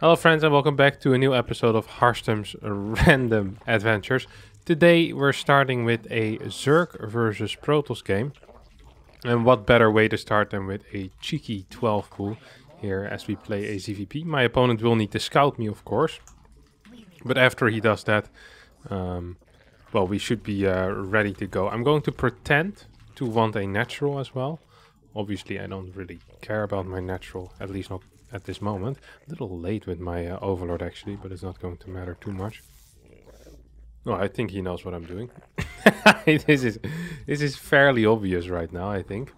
Hello friends and welcome back to a new episode of Harstem's Random Adventures. Today we're starting with a Zerg versus Protoss game. And what better way to start than with a cheeky 12 pool here as we play a ZVP. My opponent will need to scout me, of course. But after he does that, well, we should be ready to go. I'm going to pretend to want a natural as well. Obviously I don't really care about my natural, at least not at this moment. A little late with my overlord actually, but it's not going to matter too much. No, I think he knows what I'm doing. This is fairly obvious right now, I think.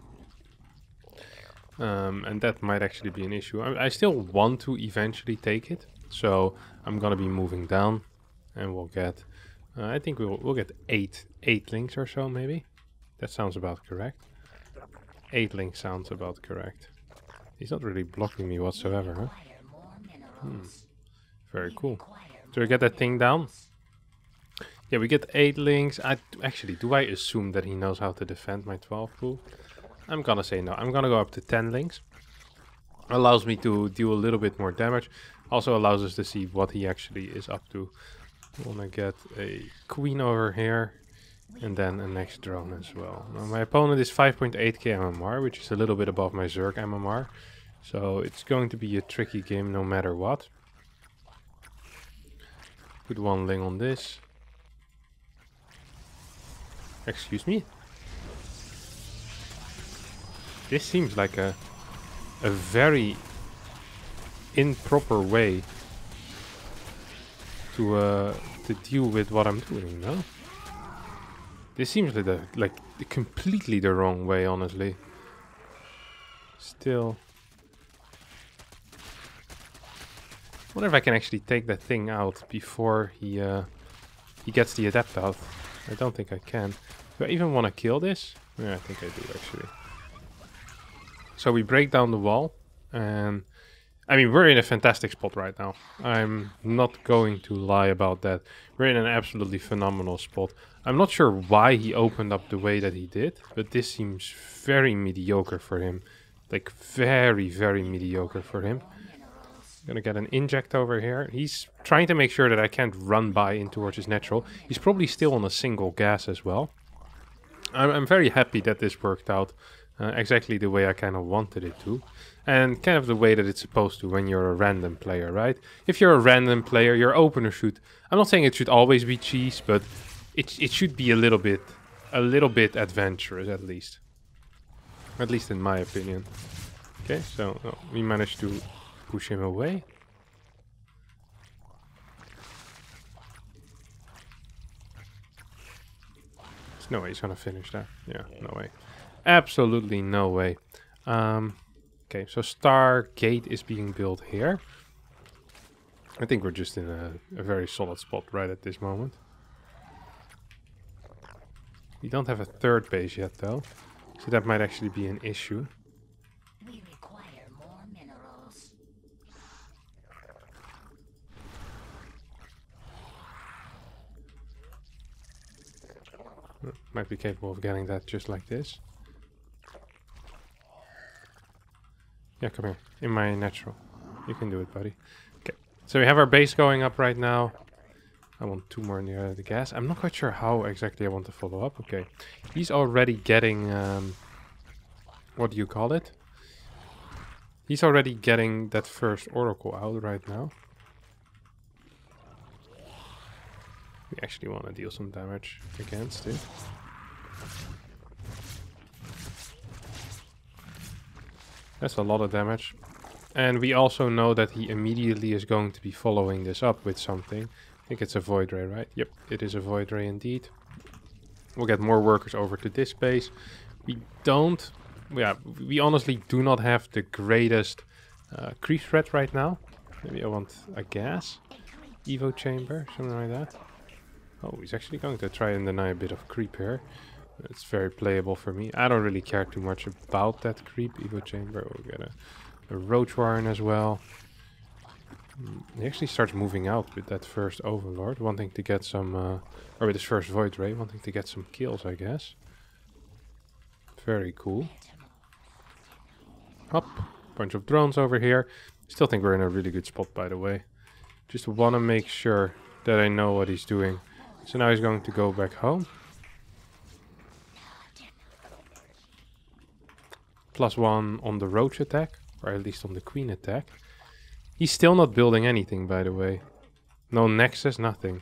And that might actually be an issue. I still want to eventually take it, so I'm gonna be moving down, and we'll get. I think we'll get eight links or so, maybe. That sounds about correct. 8 links sounds about correct. He's not really blocking me whatsoever, huh? Very cool. Do we get that thing down? Yeah, we get 8 links. Actually, do I assume that he knows how to defend my 12 pool? I'm gonna say no. I'm gonna go up to 10 links. Allows me to deal a little bit more damage. Also allows us to see what he actually is up to. I wanna get a queen over here. And then a next drone as well. Now, my opponent is 5.8k MMR, which is a little bit above my Zerg MMR. So it's going to be a tricky game no matter what. Put 1 ling on this. Excuse me? This seems like a very improper way to deal with what I'm doing, no? This seems like completely the wrong way, honestly. Still. Wonder if I can actually take that thing out before he gets the adept out. I don't think I can. Do I even want to kill this? Yeah, I think I do actually. So we break down the wall, and I mean, we're in a fantastic spot right now. I'm not going to lie about that. We're in an absolutely phenomenal spot. I'm not sure why he opened up the way that he did, but this seems very mediocre for him. Like, very, very mediocre for him. Gonna get an inject over here. He's trying to make sure that I can't run by in towards his natural. He's probably still on a single gas as well. I'm very happy that this worked out. Exactly the way I kind of wanted it to. And kind of the way that it's supposed to when you're a random player, right? If you're a random player, your opener should... I'm not saying it should always be cheese, but it should be a little bit adventurous, at least. At least in my opinion. Okay, so we managed to push him away. There's no way he's gonna finish that. Yeah, no way. Absolutely no way. Okay, so Star Gate is being built here. I think we're just in a very solid spot right at this moment. We don't have a third base yet though, so that might actually be an issue. We require more minerals. Might be capable of getting that just like this. Yeah, come here. In my natural. You can do it, buddy. Okay. So we have our base going up right now. I want 2 more near the gas. I'm not quite sure how exactly I want to follow up. Okay. He's already getting... what do you call it? He's already getting that first oracle out right now. We actually want to deal some damage against it. That's a lot of damage. And we also know that he immediately is going to be following this up with something. I think it's a Void Ray, right? Yep, it is a Void Ray indeed. We'll get more workers over to this base. We don't... Yeah, we honestly do not have the greatest creep threat right now. Maybe I want a gas. Evo chamber, something like that. Oh, he's actually going to try and deny a bit of creep here. It's very playable for me. I don't really care too much about that creep. Evo chamber. We'll get a roach warren as well. He actually starts moving out with that first overlord, wanting to get some, or with his first void ray, wanting to get some kills, I guess. Very cool. Hop. Bunch of drones over here. Still think we're in a really good spot, by the way. Just want to make sure that I know what he's doing. So now he's going to go back home. +1 on the roach attack, or at least on the queen attack. He's still not building anything, by the way. No nexus, nothing.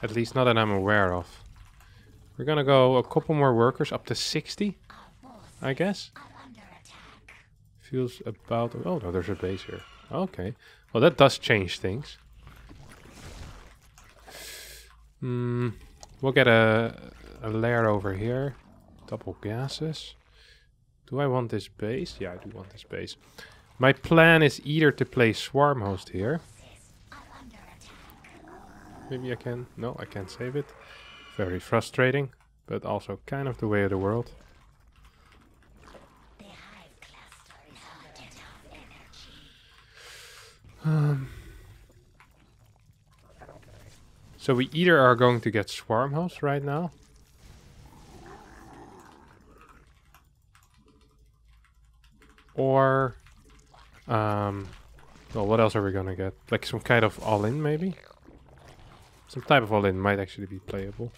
At least not that I'm aware of. We're gonna go a couple more workers, up to 60, I guess. Feels about... Oh, no, there's a base here. Okay. Well, that does change things. We'll get a lair over here. Double gases. Do I want this base? Yeah, I do want this base. My plan is either to play Swarm Host here. Maybe I can. No, I can't save it. Very frustrating, but also kind of the way of the world. So we either are going to get Swarm Host right now. Or, well, what else are we gonna get? Like some kind of all-in, maybe? Some type of all-in might actually be playable.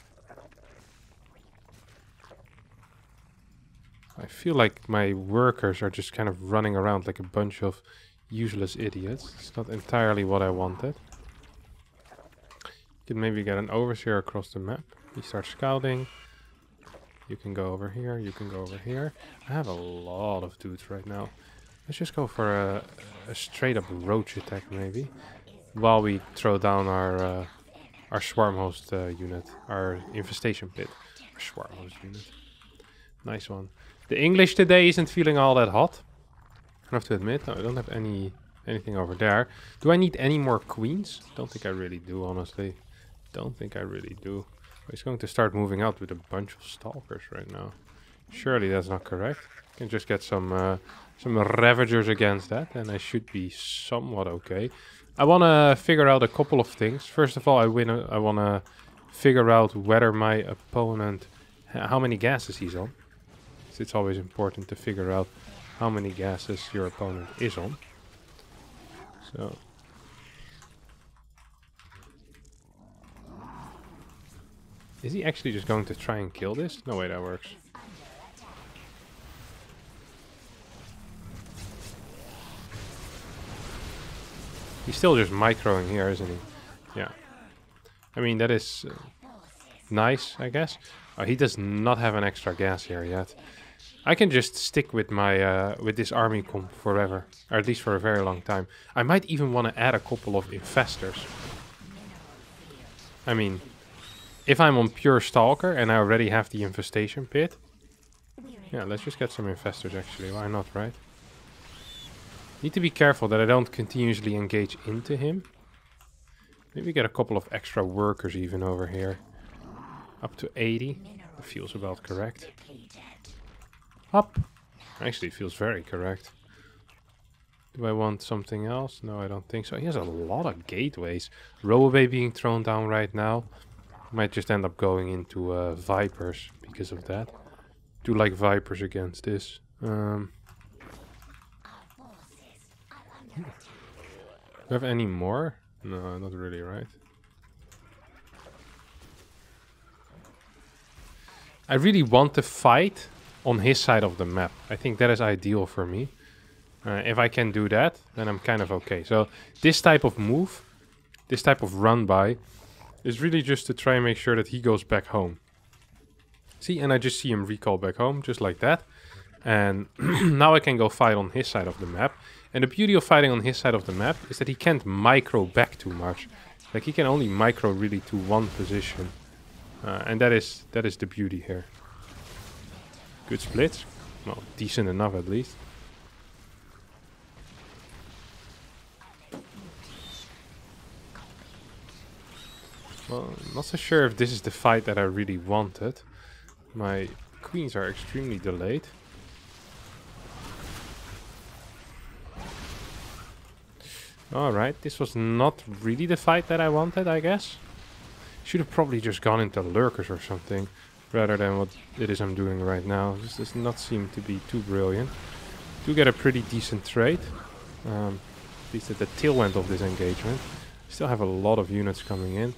I feel like my workers are just kind of running around like a bunch of useless idiots. It's not entirely what I wanted. You can maybe get an overseer across the map. He starts scouting. You can go over here, you can go over here. I have a lot of dudes right now. Let's just go for a straight up roach attack maybe. While we throw down our swarm host unit. Our infestation pit. Our swarm host unit. Nice one. The English today isn't feeling all that hot. I have to admit, no, I don't have anything over there. Do I need any more queens? Don't think I really do, honestly. Don't think I really do. He's going to start moving out with a bunch of stalkers right now. Surely that's not correct. I can just get some ravagers against that, and I should be somewhat okay. I want to figure out a couple of things. First of all, I want to figure out whether my opponent, how many gases he's on. So it's always important to figure out how many gases your opponent is on. So. Is he actually just going to try and kill this? No way that works. He's still just microing here, isn't he? Yeah. I mean, that is nice, I guess. He does not have an extra gas here yet. I can just stick with my with this army comp forever, or at least for a very long time. I might even want to add a couple of infestors. I mean, if I'm on pure stalker and I already have the infestation pit, yeah, let's just get some infestors actually. Why not, right? Need to be careful that I don't continuously engage into him. Maybe get a couple of extra workers even over here. Up to 80. That feels about correct. Up. Actually, it feels very correct. Do I want something else? No, I don't think so. He has a lot of gateways. Robobay being thrown down right now. Might just end up going into Vipers because of that. Do like Vipers against this. Do we have any more? No, not really, right? I really want to fight on his side of the map. I think that is ideal for me. If I can do that, then I'm kind of okay. So this type of move, this type of run by, is really just to try and make sure that he goes back home. See, and I just see him recall back home, just like that. And now I can go fight on his side of the map. And the beauty of fighting on his side of the map is that he can't micro back too much. Like, he can only micro really to one position. And that is the beauty here. Good splits. Well, decent enough at least. Well, I'm not so sure if this is the fight that I really wanted. My queens are extremely delayed. Alright, this was not really the fight that I wanted, I guess. Should have probably just gone into lurkers or something, rather than what it is I'm doing right now. This does not seem to be too brilliant. Do get a pretty decent trade. At least at the tail end of this engagement. Still have a lot of units coming in.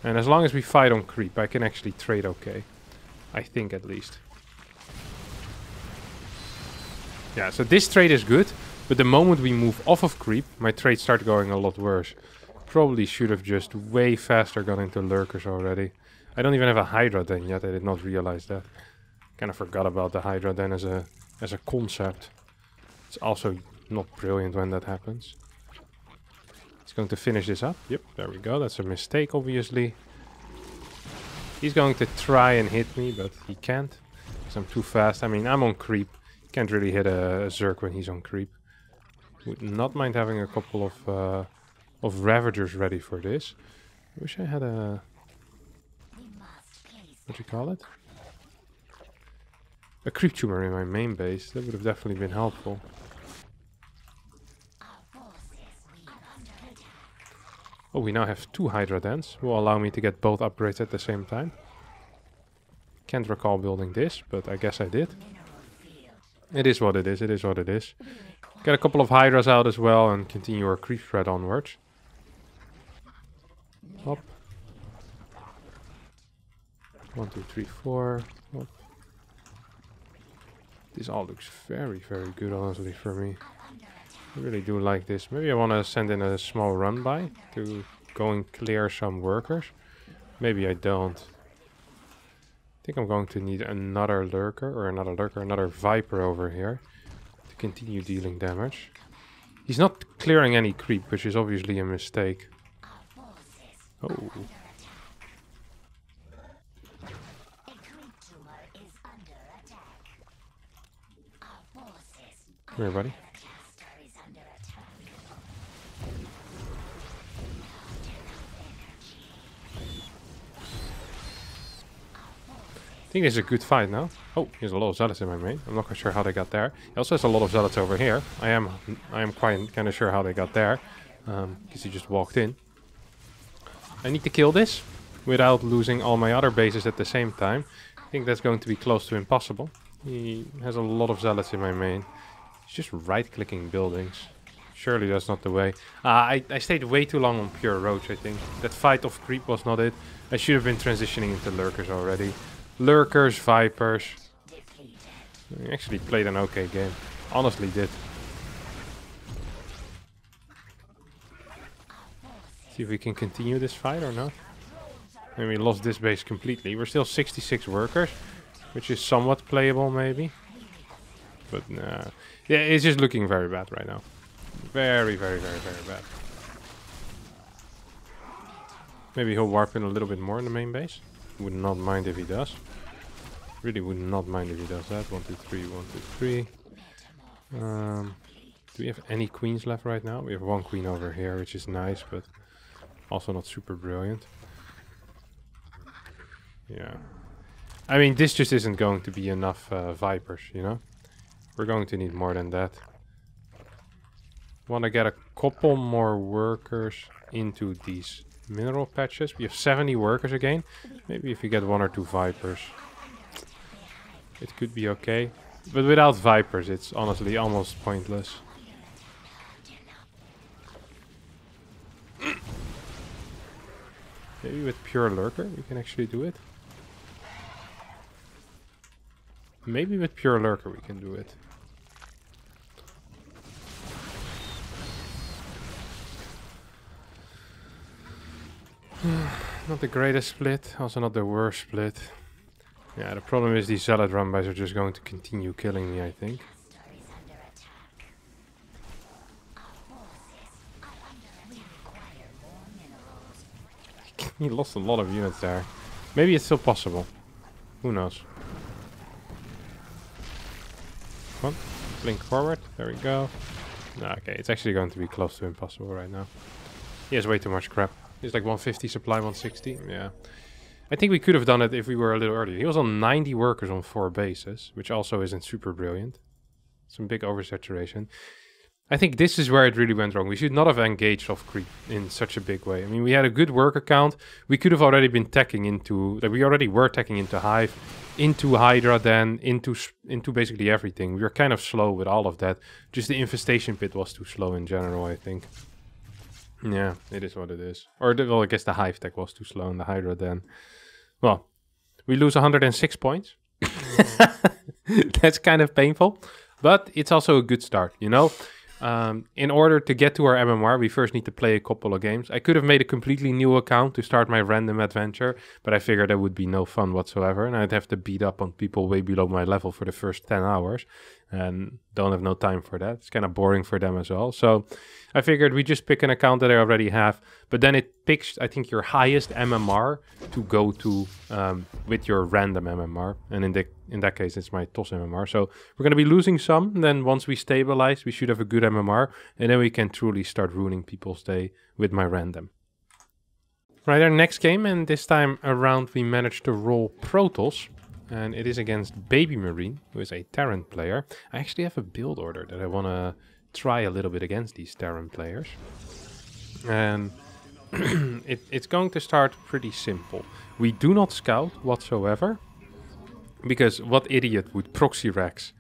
And as long as we fight on creep, I can actually trade okay. I think at least. Yeah, so this trade is good. But the moment we move off of creep, my trades start going a lot worse. Probably should have just way faster gone into lurkers already. I don't even have a Hydra den yet. I did not realize that. Kind of forgot about the Hydra den as a concept. It's also not brilliant when that happens. He's going to finish this up. Yep, there we go. That's a mistake, obviously. He's going to try and hit me, but he can't. Because I'm too fast. I mean, I'm on creep. Can't really hit a Zerg when he's on creep. Would not mind having a couple of Ravagers ready for this. I wish I had a... what do you call it? A creep tumor in my main base. That would have definitely been helpful. Oh, we now have 2 Hydra dens. Will allow me to get both upgrades at the same time. Can't recall building this, but I guess I did. It is what it is, it is what it is. Get a couple of Hydras out as well and continue our creep spread onwards. Hop. 1, 2, 3, 4. Hop. This all looks very, very good, honestly, for me. I really do like this. Maybe I want to send in a small run by to go and clear some workers. Maybe I don't. I think I'm going to need another another Viper over here to continue dealing damage. He's not clearing any creep, which is obviously a mistake. Oh. Come here, buddy. I think this is a good fight now. Oh, he has a lot of zealots in my main. I'm not quite sure how they got there. He also has a lot of zealots over here. I am quite kind of sure how they got there, because he just walked in. I need to kill this without losing all my other bases at the same time. I think that's going to be close to impossible. He has a lot of zealots in my main. He's just right-clicking buildings. Surely that's not the way. I stayed way too long on pure roach, I think. That fight off creep was not it. I should have been transitioning into lurkers already. Lurkers, Vipers. I actually played an okay game. Honestly did. See if we can continue this fight or not. And we lost this base completely. We're still 66 workers, which is somewhat playable maybe. But nah. Yeah, it's just looking very bad right now. Very, very, very, very bad. Maybe he'll warp in a little bit more in the main base. Would not mind if he does. Really would not mind if he does that. 1, 2, 3, 1, 2, 3. Do we have any queens left right now? We have 1 queen over here, which is nice, but also not super brilliant. Yeah. I mean, this just isn't going to be enough Vipers, you know? We're going to need more than that. Want to get a couple more workers into these mineral patches. We have 70 workers again. Maybe if we get 1 or 2 Vipers, it could be okay. But without Vipers, it's honestly almost pointless. Maybe with pure lurker we can actually do it. Maybe with pure lurker we can do it. Not the greatest split, also not the worst split. Yeah, the problem is these zealot runbys are just going to continue killing me, I think. He lost a lot of units there. Maybe it's still possible. Who knows? Come on, blink forward. There we go. Okay, it's actually going to be close to impossible right now. He has way too much crap. He's like 150 supply, 160. Yeah. I think we could have done it if we were a little earlier. He was on 90 workers on 4 bases, which also isn't super brilliant. Some big oversaturation. I think this is where it really went wrong. We should not have engaged off creep in such a big way. I mean, we had a good work account. We could have already been teching into... Like, we already were teching into Hive, into Hydra then, into basically everything. We were kind of slow with all of that. Just the infestation pit was too slow in general, I think. Yeah, it is what it is. Or, well, I guess the Hive tech was too slow in the Hydra then. Well, we lose 106 points. That's kind of painful. But it's also a good start, you know? In order to get to our MMR, we first need to play a couple of games. I could have made a completely new account to start my random adventure, but I figured that would be no fun whatsoever, and I'd have to beat up on people way below my level for the first 10 hours, and don't have no time for that. It's kind of boring for them as well. So I figured we just pick an account that I already have, but then it picks, I think, your highest MMR to go to with your random MMR, and in that case, it's my TOS MMR. So we're going to be losing some. And then once we stabilize, we should have a good MMR. And then we can truly start ruining people's day with my random. Right, our next game. And this time around, we managed to roll Protoss. And it is against Baby Marine, who is a Terran player. I actually have a build order that I want to try a little bit against these Terran players. And it's going to start pretty simple. We do not scout whatsoever. Because what idiot would proxy Rex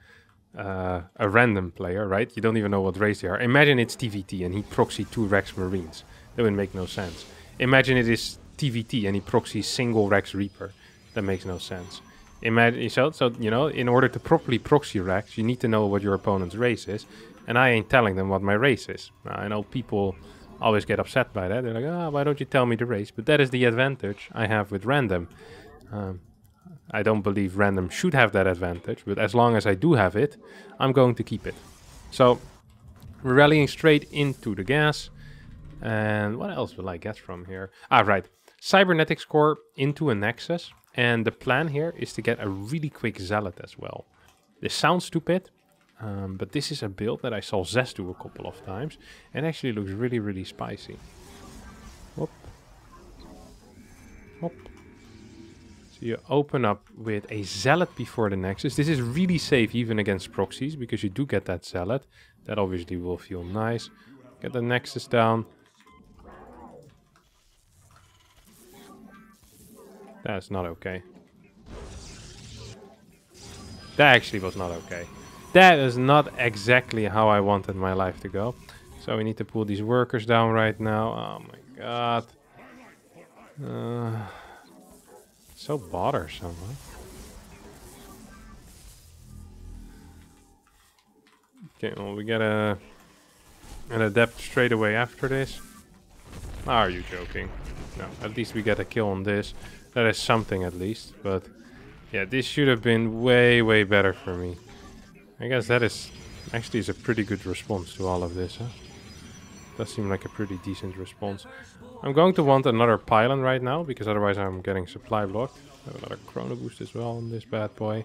a random player, right? You don't even know what race they are. Imagine it's TVT and he proxy 2 Rex Marines. That would make no sense. Imagine it is TVT and he proxies single Rex Reaper. That makes no sense. Imagine so you know, in order to properly proxy Rex, you need to know what your opponent's race is. And I ain't telling them what my race is. I know people always get upset by that. They're like, oh, why don't you tell me the race? But that is the advantage I have with random. I don't believe random should have that advantage, but as long as I do have it, I'm going to keep it. So, we're rallying straight into the gas. And what else will I get from here? Ah, right. Cybernetics core into a Nexus. And the plan here is to get a really quick Zealot as well. This sounds stupid, but this is a build that I saw Zest do a couple of times. And actually looks really, really spicy. Whoop. Whoop. You open up with a Zealot before the Nexus. This is really safe even against proxies, because you do get that Zealot. That obviously will feel nice. Get the Nexus down. That's not okay. That actually was not okay. That is not exactly how I wanted my life to go. So we need to pull these workers down right now. Oh my god. So bothersome, huh? Okay, well, we get an adept straight away after this. Are you joking? No, at least we get a kill on this. That is something at least, but yeah, this should have been way, way better for me. I guess that is actually a pretty good response to all of this, huh? Does seem like a pretty decent response. I'm going to want another pylon right now, because otherwise I'm getting supply blocked. I have another chrono boost as well on this bad boy.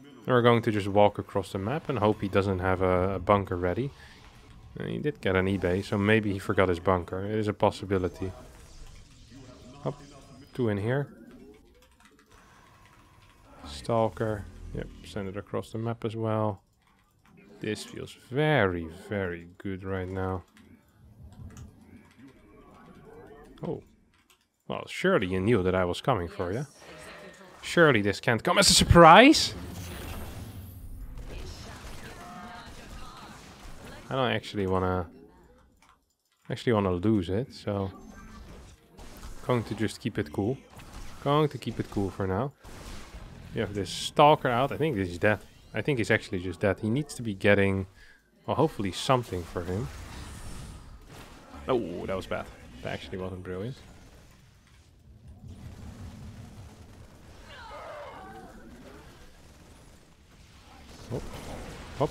And we're going to just walk across the map and hope he doesn't have a bunker ready. And he did get an eBay, so maybe he forgot his bunker. It is a possibility. Hop, 2 in here. Stalker. Yep, send it across the map as well. This feels very, very good right now. Oh. Well, surely you knew that I was coming for you. Surely this can't come as a surprise? I don't actually wanna lose it, so going to just keep it cool. Going to keep it cool for now. We have this Stalker out. I think this is dead. I think he's actually just dead. He needs to be getting, well, hopefully something for him. Oh, that was bad. That actually wasn't brilliant. Hop. Hop.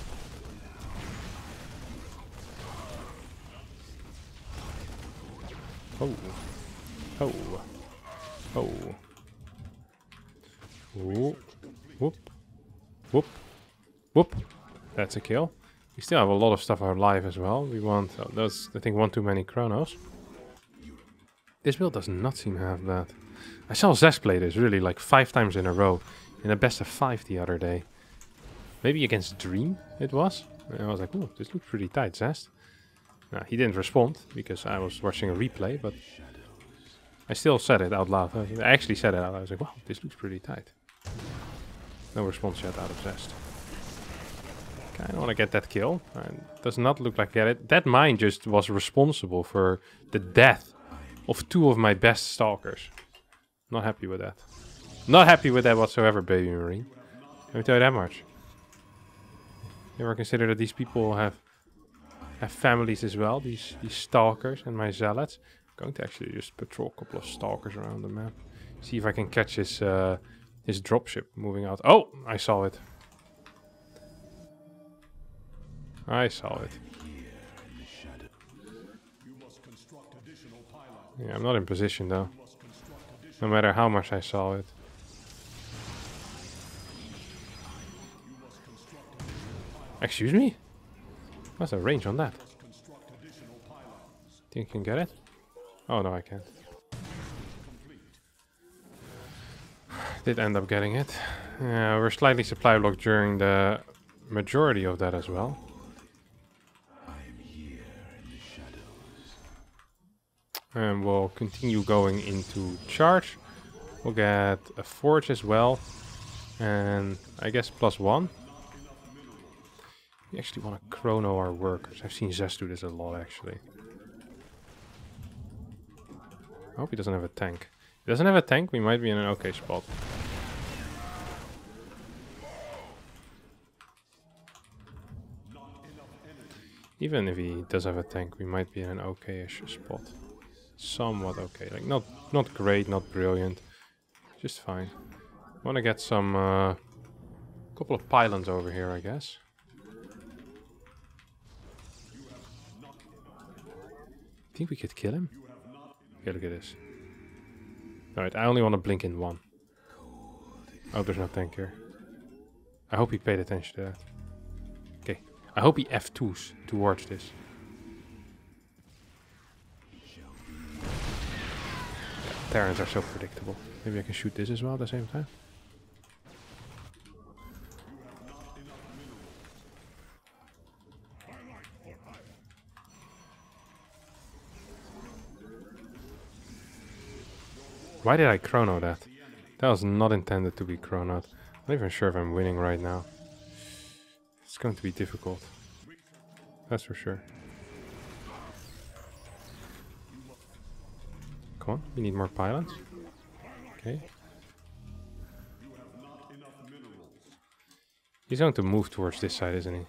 Oh. Oh. Oh. Ooh. Whoop. Whoop. Whoop. That's a kill. We still have a lot of stuff alive as well. We want, oh, that's, I think, one too many chronos. This build does not seem to have that. I saw Zest play this really like 5 times in a row in a best of 5 the other day. Maybe against Dream it was. And I was like, oh, this looks pretty tight, Zest. He didn't respond because I was watching a replay, but I still said it out loud. I actually said it out loud. I was like, wow, this looks pretty tight. No response yet out of Zest. Okay, I want to get that kill. Does not look like it. That mine just was responsible for the death of 2 of my best stalkers. Not happy with that. Not happy with that whatsoever, baby Marine. Let me tell you that much. You ever consider that these people have families as well? These stalkers and my zealots. I'm going to actually just patrol a couple of stalkers around the map. See if I can catch his dropship moving out. Oh, I saw it. I saw it. Yeah, I'm not in position though. No matter how much I saw it. Excuse me? What's the range on that? Think you can get it? Oh no, I can't. Did end up getting it. We're slightly supply blocked during the majority of that as well. And we'll continue going into charge. We'll get a forge as well. And I guess +1. We actually want to chrono our workers. I've seen Zest do this a lot actually. I hope he doesn't have a tank. If he doesn't have a tank, we might be in an okay spot. Even if he does have a tank, we might be in an okay-ish spot. Somewhat okay. Like not great, not brilliant. Just fine. Want to get some couple of pylons over here, I guess. Think we could kill him? Okay, look at this. Alright, I only want to blink in 1. Oh, there's no tank here. I hope he paid attention to that. Okay. I hope he F2s towards this. Terrans are so predictable. Maybe I can shoot this as well at the same time. Why did I chrono that? That was not intended to be chronoed. I'm not even sure if I'm winning right now. It's going to be difficult. That's for sure. Come on, we need more pylons. Okay. He's going to move towards this side, isn't he?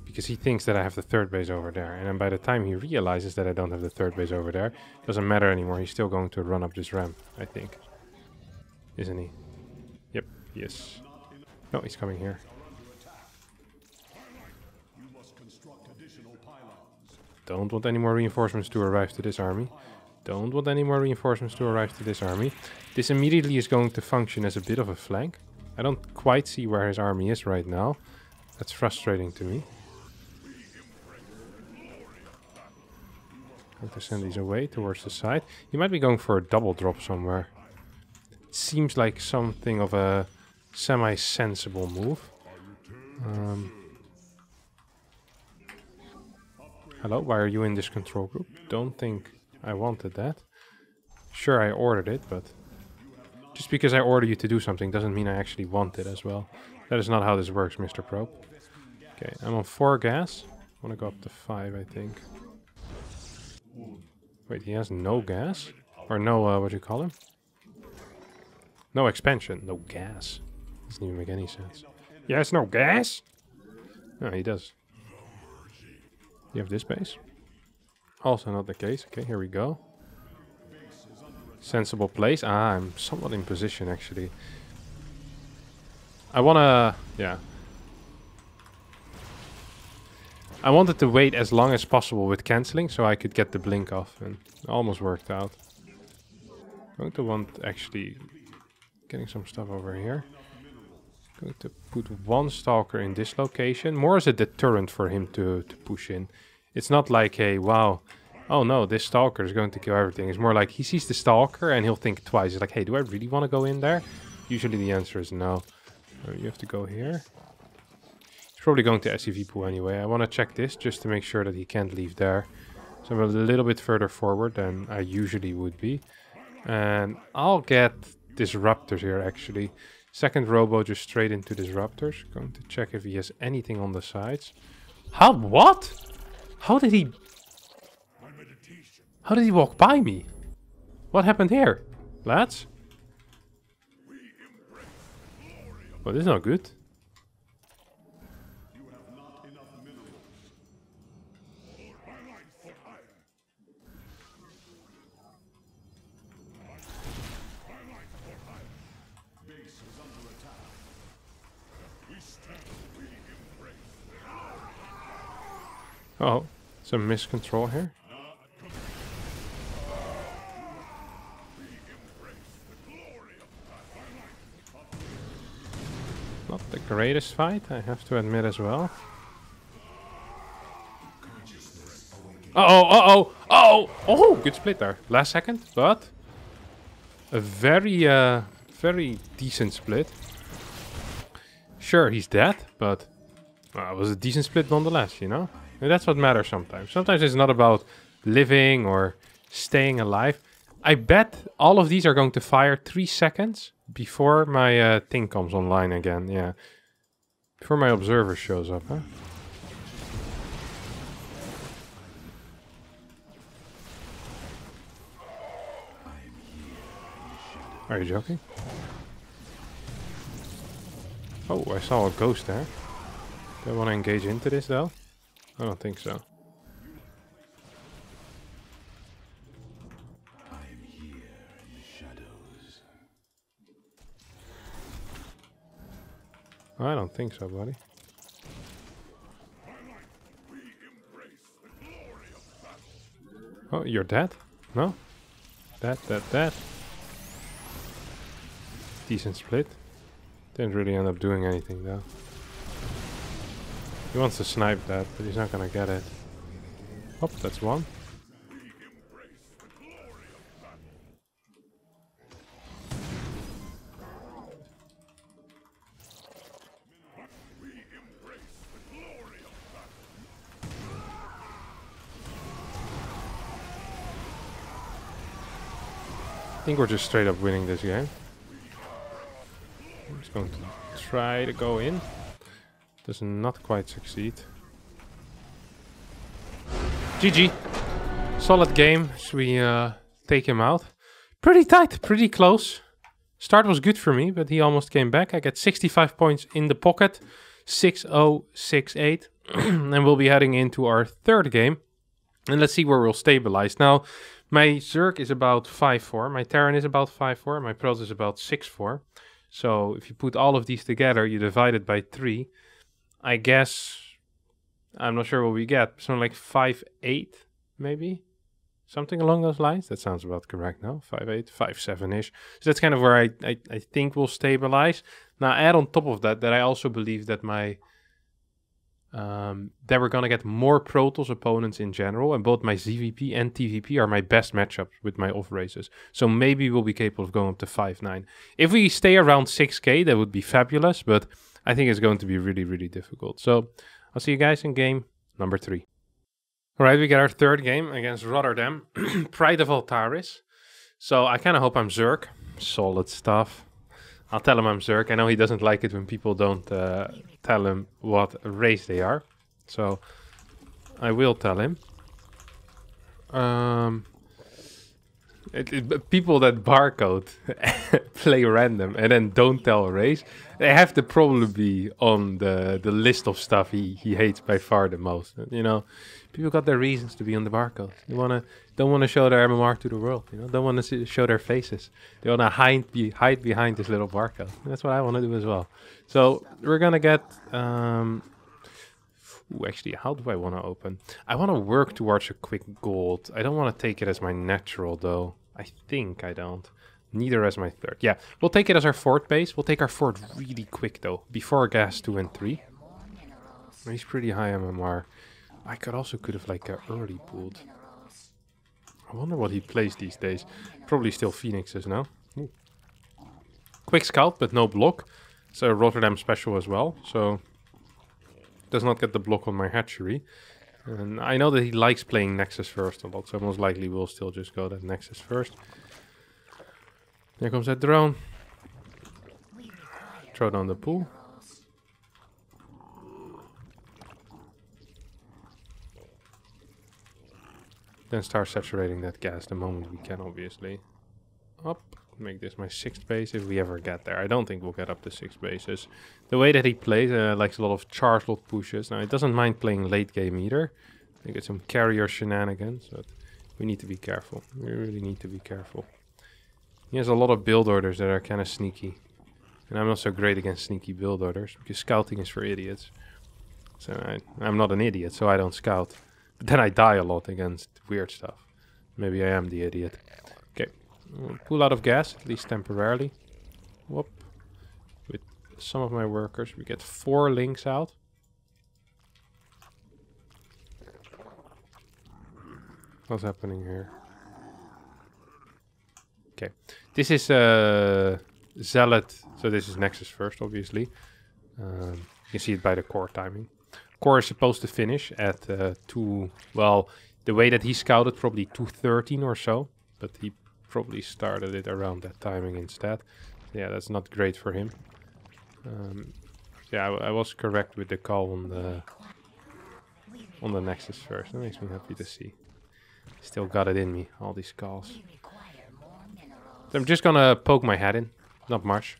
Because he thinks that I have the 3rd base over there. And then by the time he realizes that I don't have the 3rd base over there, it doesn't matter anymore. He's still going to run up this ramp, I think. Isn't he? Yep, he is. No, he's coming here. Don't want any more reinforcements to arrive to this army. Don't want any more reinforcements to arrive to this army. This immediately is going to function as a bit of a flank. I don't quite see where his army is right now. That's frustrating to me. Going to send these away towards the side. He might be going for a double drop somewhere. It seems like something of a semi-sensible move. Hello, why are you in this control group? Don't think I wanted that. Sure, I ordered it, but just because I order you to do something doesn't mean I actually want it as well. That is not how this works, Mr. Probe. Okay, I'm on 4 gas. I want to go up to 5, I think. Wait, he has no gas? Or no, what do you call him? No expansion, no gas. Doesn't even make any sense. He has no gas? No, he does. You have this base? Also not the case. Okay, here we go. Sensible place. Ah, I'm somewhat in position, actually. I wanna... yeah. I wanted to wait as long as possible with cancelling, so I could get the blink off, and it almost worked out. I'm going to want, actually, getting some stuff over here. Going to put 1 stalker in this location, more as a deterrent for him to push in. It's not like, hey, wow, oh no, this stalker is going to kill everything. It's more like he sees the stalker and he'll think twice. He's like, hey, do I really want to go in there? Usually the answer is no. You have to go here. He's Probably going to SCV pool anyway. I want to check this just to make sure that he can't leave there. So I'm a little bit further forward than I usually would be. And I'll get disruptors here actually. Second robo just straight into disruptors. Going to check if he has anything on the sides. How? What? How did he... How did he walk by me? What happened here, lads? Well, this is not good. Oh, some miscontrol here. Not the greatest fight, I have to admit as well. Oh, good split there. Last second, but a very decent split. Sure, he's dead, but it was a decent split nonetheless, you know? And that's what matters sometimes. Sometimes it's not about living or staying alive. I bet all of these are going to fire 3 seconds before my thing comes online again. Yeah. Before my observer shows up, huh? Are you joking? Oh, I saw a ghost there. Do I want to engage into this though? I don't think so. I'm here in the shadows. I don't think so, buddy. Oh, you're dead? No? That. Decent split. Didn't really end up doing anything though. He wants to snipe that, but he's not gonna get it. Oh, that's one. I think we're just straight up winning this game. I'm just going to try to go in. Does not quite succeed. GG. Solid game. So we take him out. Pretty tight, pretty close. Start was good for me, but he almost came back. I get 65 points in the pocket. 6-0-6-8. And we'll be heading into our third game. And let's see where we'll stabilize. Now, my Zerg is about 5-4. My Terran is about 5-4. My Protoss is about 6-4. So if you put all of these together, you divide it by 3. I guess, I'm not sure what we get. Something like 5-8, maybe? Something along those lines? That sounds about correct, no? 5-8, 5-7-ish. So that's kind of where I think we'll stabilize. Now add on top of that, that I also believe that my... that we're going to get more Protoss opponents in general. And both my ZVP and TVP are my best matchups with my off races. So maybe we'll be capable of going up to 5-9. If we stay around 6k, that would be fabulous. But I think it's going to be really, really difficult. So I'll see you guys in game number 3. Alright, we got our third game against Rotterdam. Pride of Altaris. So I kind of hope I'm Zerg. Solid stuff. I'll tell him I'm Zerg. I know he doesn't like it when people don't tell him what race they are. So I will tell him. People that barcode play random and then don't tell a race, they have to probably be on the list of stuff he hates by far the most. You know, people got their reasons to be on the barcode. They don't want to show their MMR to the world. You know, don't want to show their faces. They want to hide behind this little barcode. And that's what I want to do as well. So we're gonna get. Actually, how do I want to open? I want to work towards a quick gold. I don't want to take it as my natural, though. I think I don't. Neither as my third. Yeah, we'll take it as our fourth base. We'll take our fourth really quick, though. Before gas 2 and 3. He's pretty high MMR. I could have, like, early pulled. I wonder what he plays these days. Probably still Phoenixes now. Ooh. Quick scout, but no block. It's a Rotterdam special as well, so... Does not get the block on my hatchery. And I know that he likes playing Nexus first a lot, so most likely we'll still just go that Nexus first. There comes that drone. Throw down the pool. Then start saturating that gas the moment we can, obviously. Up. Make this my 6th base if we ever get there. I don't think we'll get up to 6 bases. The way that he plays, likes a lot of charge lot pushes. Now, he doesn't mind playing late game either. I get some carrier shenanigans, but we need to be careful. We really need to be careful. He has a lot of build orders that are kind of sneaky. And I'm not so great against sneaky build orders, because scouting is for idiots. So I'm not an idiot, so I don't scout. But then I die a lot against weird stuff. Maybe I am the idiot. Okay. We'll pull out of gas, at least temporarily. Whoop. With some of my workers, we get 4 links out. What's happening here? Okay. This is Zealot. So this is Nexus first, obviously. You can see it by the core timing. Core is supposed to finish at 2... Well, the way that he scouted, probably 2:13 or so. But he probably started it around that timing instead. Yeah, that's not great for him. Yeah, I was correct with the call on the Nexus first. That makes me happy to see. Still got it in me, all these calls. So I'm just gonna poke my head in. Not much.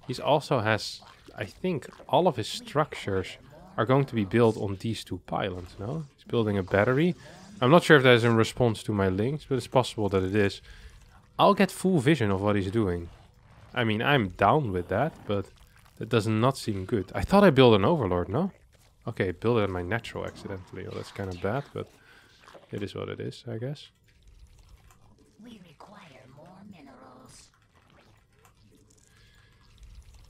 He also has, I think, all of his structures are going to be built on these 2 pylons, no? He's building a battery. I'm not sure if that is in response to my links, but it's possible that it is. I'll get full vision of what he's doing. I mean, I'm down with that, but that does not seem good. I thought I built an overlord, no? Okay, built it at my natural accidentally. Oh, that's kind of bad, but it is what it is, I guess. We require more minerals.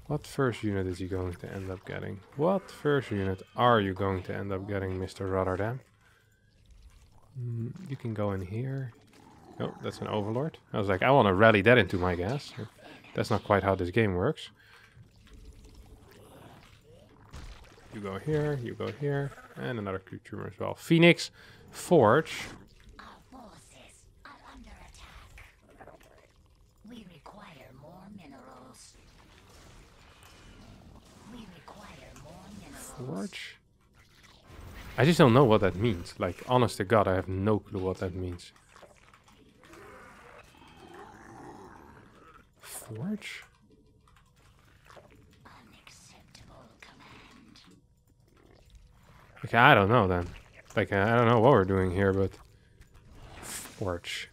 What first unit is he going to end up getting? What first unit are you going to end up getting, Mr. Rotterdam? You can go in here. Oh, that's an overlord. I was like, I want to rally that into my gas. That's not quite how this game works. You go here, and another creature as well. Phoenix, Forge. Our forces are under attack. We require more minerals. We require more minerals. Forge? I just don't know what that means. Like, honest to God, I have no clue what that means. Forge? Unacceptable command. Okay, I don't know then. Like, I don't know what we're doing here, but... Forge.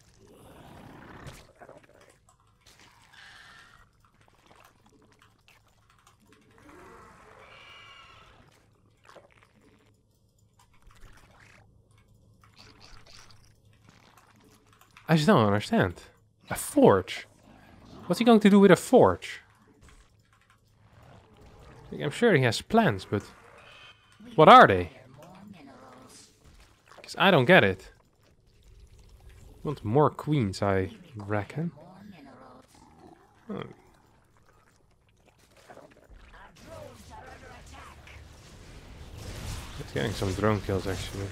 I just don't understand. A forge? What's he going to do with a forge? Like, I'm sure he has plans, but... What are they? Because I don't get it. Want more queens, I reckon. Oh. It's getting some drone kills, actually.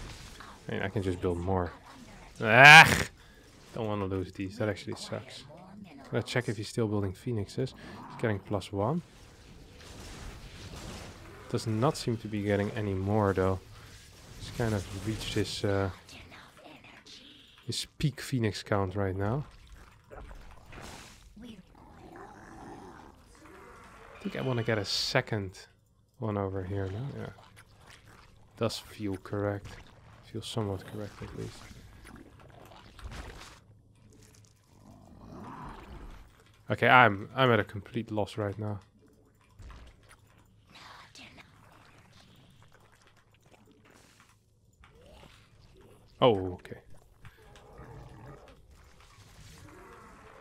I mean, I can just build more. Ah! Don't want to lose these. That actually sucks. Let's check if he's still building phoenixes. He's getting +1. Does not seem to be getting any more, though. He's kind of reached his peak phoenix count right now. I think I want to get a second one over here now. Yeah. Does feel correct. Feels somewhat correct, at least. Okay, I'm at a complete loss right now. Oh, okay.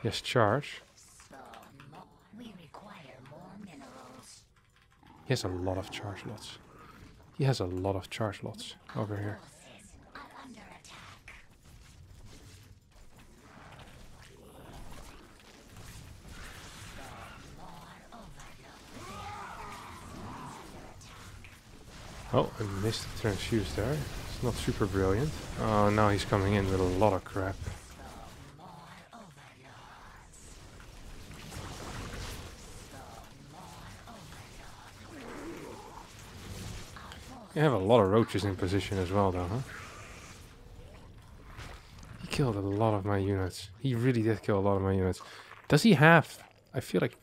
Yes, charge. We require more minerals. He has a lot of charge lots. He has a lot of charge lots over here. Forces are under attack. Oh, I missed the transfuse there. It's not super brilliant. Oh, now he's coming in with a lot of crap. You have a lot of roaches in position as well, though, huh? He killed a lot of my units. He really did kill a lot of my units. Does he have... I feel like...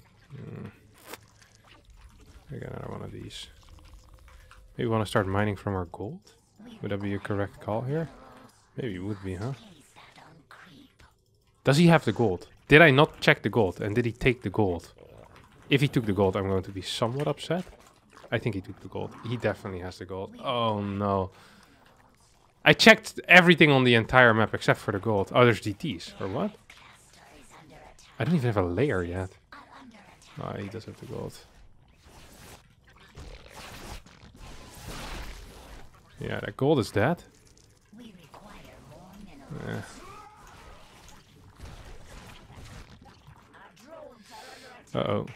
I got another one of these. Maybe we want to start mining from our gold? Would that be a correct call here? Maybe it would be, huh? Does he have the gold? Did I not check the gold? And did he take the gold? If he took the gold, I'm going to be somewhat upset. I think he took the gold. He definitely has the gold. Oh, no. I checked everything on the entire map except for the gold. Oh, there's DTs. Or what? I don't even have a layer yet. Oh, he does have the gold. Yeah, that gold is dead. Yeah. Uh-oh.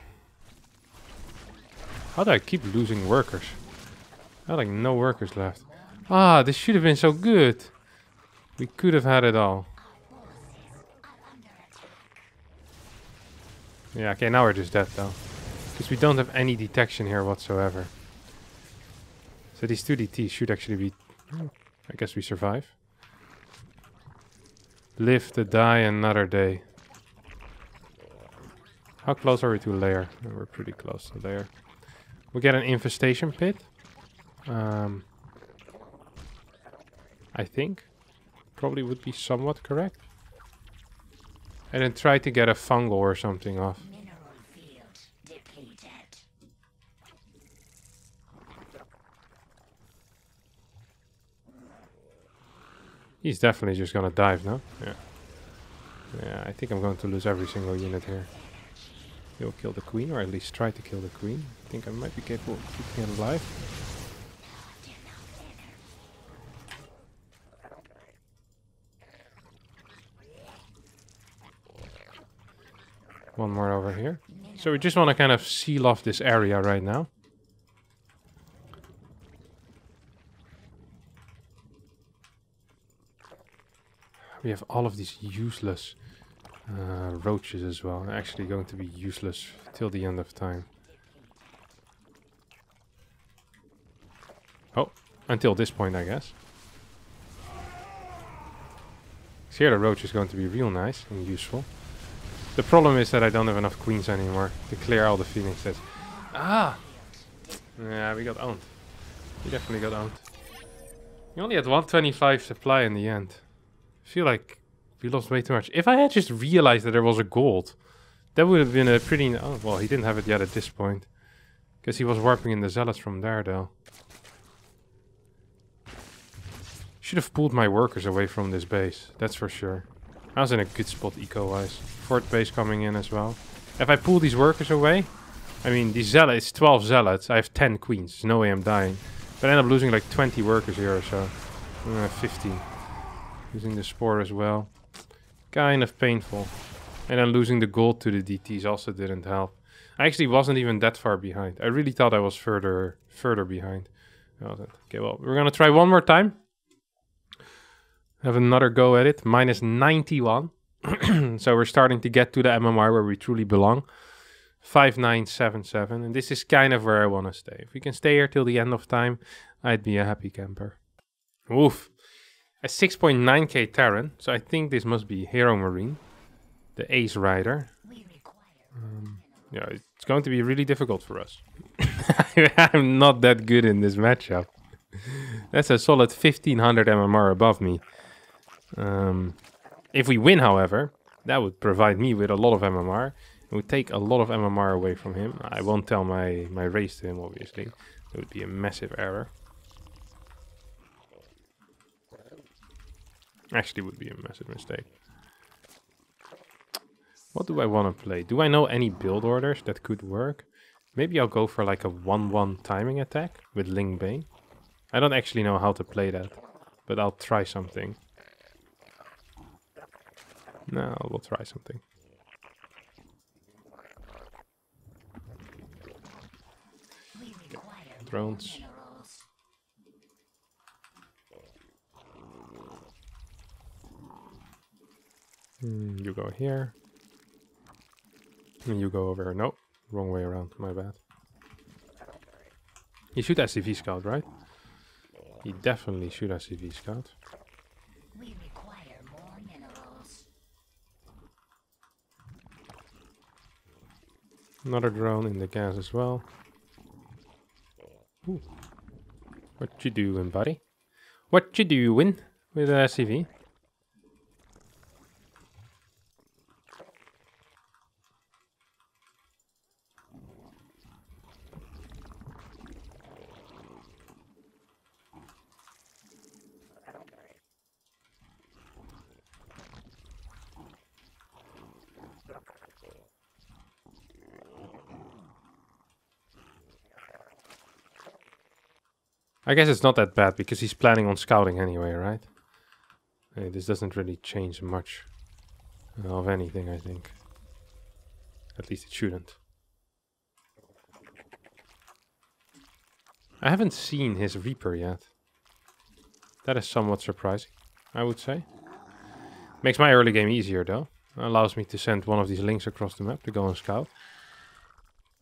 How do I keep losing workers? I have like no workers left. Ah, this should have been so good. We could have had it all. Yeah, okay, now we're just dead though. Because we don't have any detection here whatsoever. So these 2 DTs should actually be... I guess we survive. Live to die another day. How close are we to layer? We're pretty close to layer. We get an infestation pit. I think. Probably would be somewhat correct. And then try to get a fungal or something off. He's definitely just gonna dive, no? Yeah. Yeah, I think I'm going to lose every single unit here. He'll kill the queen, or at least try to kill the queen. I think I might be capable of keeping him alive. One more over here. So we just want to kind of seal off this area right now. We have all of these useless roaches as well. They're actually going to be useless till the end of time. Oh, until this point, I guess. So here the roach is going to be real nice and useful. The problem is that I don't have enough queens anymore to clear all the phoenixes. Ah! Yeah, we got owned. We definitely got owned. We only had 125 supply in the end. I feel like we lost way too much. If I had just realized that there was a gold, that would have been a pretty... Oh, well, he didn't have it yet at this point. Because he was warping in the zealots from there, though. Should have pulled my workers away from this base. That's for sure. I was in a good spot eco-wise. Fourth base coming in as well. If I pull these workers away... I mean, these zealots, 12 zealots. I have 10 queens. There's no way I'm dying. But I end up losing like 20 workers here or so. 15. Losing the spore as well. Kind of painful. And then losing the gold to the DTs also didn't help. I actually wasn't even that far behind. I really thought I was further behind. I wasn't. Okay, well, we're gonna try one more time. Have another go at it. Minus 91. So we're starting to get to the MMR where we truly belong. 5977. And this is kind of where I want to stay. If we can stay here till the end of time, I'd be a happy camper. Oof. A 6.9k Terran. So I think this must be Hero Marine. The Ace Rider. Yeah, it's going to be really difficult for us. I'm not that good in this matchup. That's a solid 1500 MMR above me. If we win, however, that would provide me with a lot of MMR. It would take a lot of MMR away from him. I won't tell my race to him, obviously. It would be a massive error. Actually, would be a massive mistake. What do I want to play? Do I know any build orders that could work? Maybe I'll go for like a 1-1 timing attack with Ling Bane. I don't actually know how to play that, but I'll try something. No, we'll try something. Okay. Drones. You go here. And you go over. Nope. Wrong way around. My bad. He should SCV scout, right? He definitely should SCV scout. We require more minerals. Another drone in the gas as well. Ooh. What you doing, buddy? What you doing with the SCV? I guess it's not that bad because he's planning on scouting anyway, right? This doesn't really change much of anything, I think. At least it shouldn't. I haven't seen his Reaper yet. That is somewhat surprising, I would say. Makes my early game easier though. Allows me to send one of these links across the map to go and scout.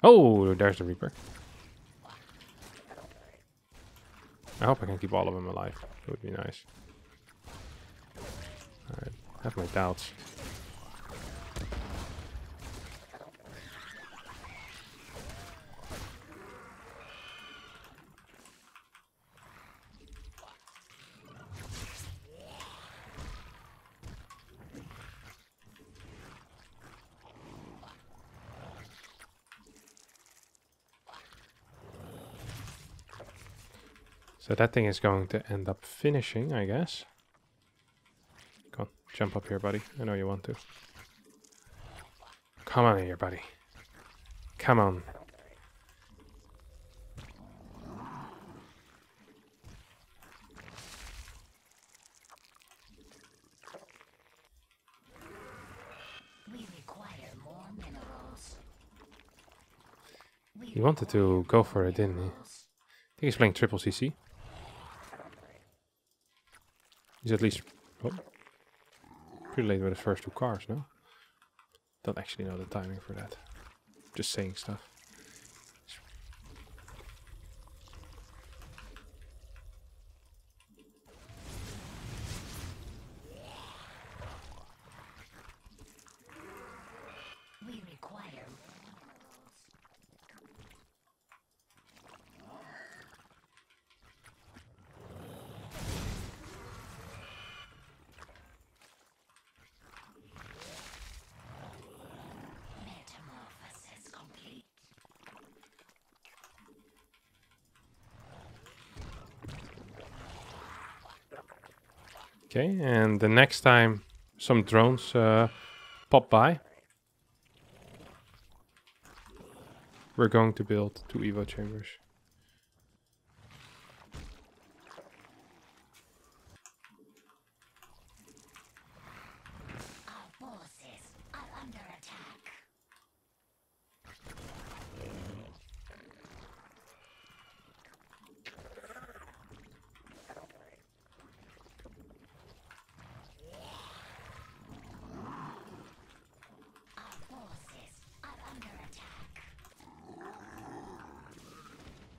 Oh, there's the Reaper. I hope I can keep all of them alive. That would be nice. I have my doubts. So that thing is going to end up finishing, I guess. Come on, jump up here, buddy. I know you want to. Come on here, buddy. Come on. We require more minerals. He wanted to go for it, didn't he? I think he's playing triple CC. He's at least pretty late with his first two cars, no? Don't actually know the timing for that. Just saying stuff. We require metamorphosis complete. Okay, and the next time some drones pop by, we're going to build 2 Evo chambers. Our forces are under attack. Our forces are under attack.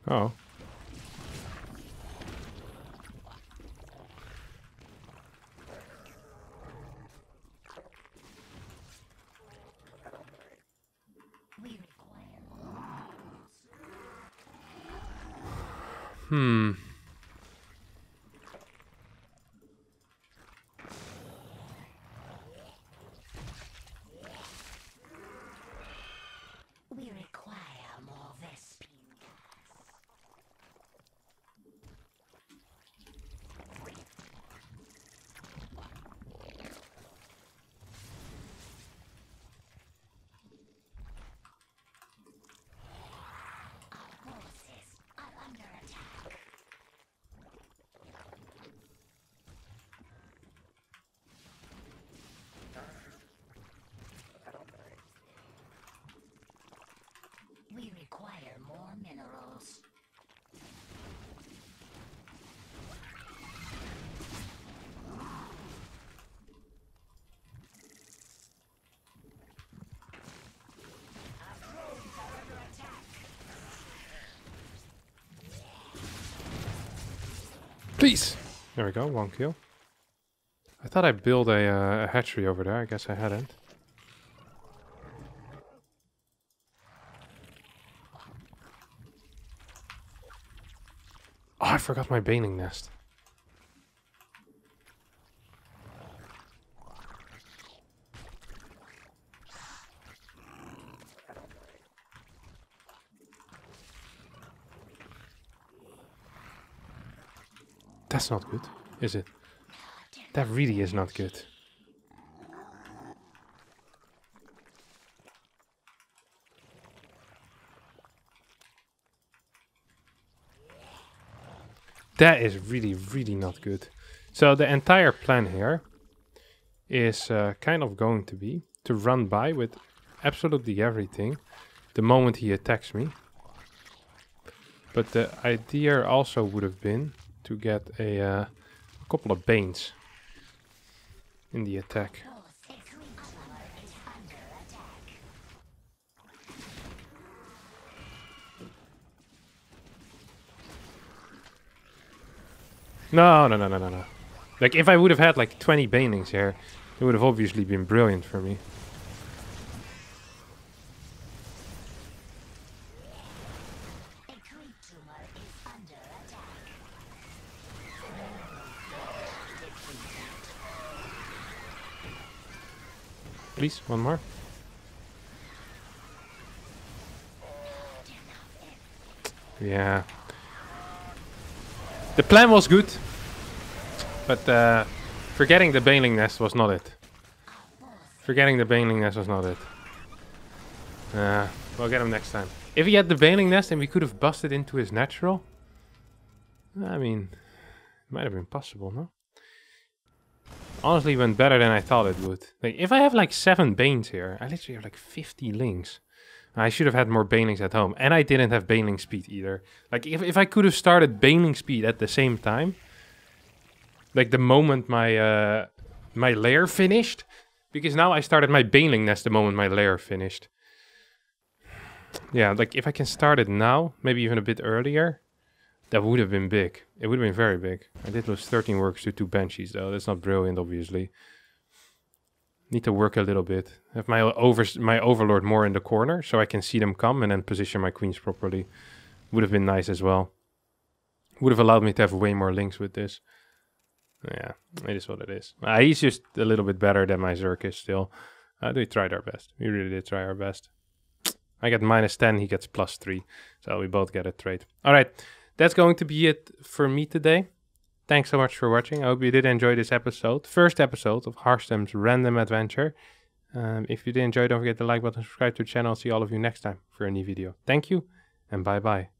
Oh. We require Hmm. We require more Vespine gas. Our forces are under attack. Peace! There we go, 1 kill. I thought I built a hatchery over there. I guess I hadn't. Oh, I forgot my baning nest. That's not good, is it? That really is not good. That is really, really not good. So the entire plan here is kind of going to be to run by with absolutely everything the moment he attacks me. But the idea also would have been to get a couple of banes in the attack. No. Like, if I would have had like 20 banelings here, it would have obviously been brilliant for me. Please, one more. Yeah. The plan was good, but forgetting the baneling nest was not it. Forgetting the baneling nest was not it. We'll get him next time. If he had the baneling nest and we could have busted into his natural, I mean, it might have been possible, no? Honestly, went better than I thought it would. Like, if I have like 7 banes here, I literally have like 50 lings. I should have had more banelings at home. And I didn't have baneling speed either. Like, if I could have started baneling speed at the same time, like the moment my my lair finished, because now I started my baneling nest the moment my lair finished. Yeah, like if I can start it now, maybe even a bit earlier, that would have been big. It would have been very big. I did lose 13 workers to 2 banshees though. That's not brilliant, obviously. Need to work a little bit. Have my overlord more in the corner so I can see them come and then position my queens properly. Would have been nice as well. Would have allowed me to have way more links with this. Yeah, it is what it is. He's just a little bit better than my Zerk still. We tried our best. We really did try our best. I get -10, he gets +3. So we both get a trade. Alright, that's going to be it for me today. Thanks so much for watching. I hope you did enjoy this episode. First episode of Harstem's random adventure. If you did enjoy, don't forget to like button, subscribe to the channel. I'll see all of you next time for a new video. Thank you, and bye-bye.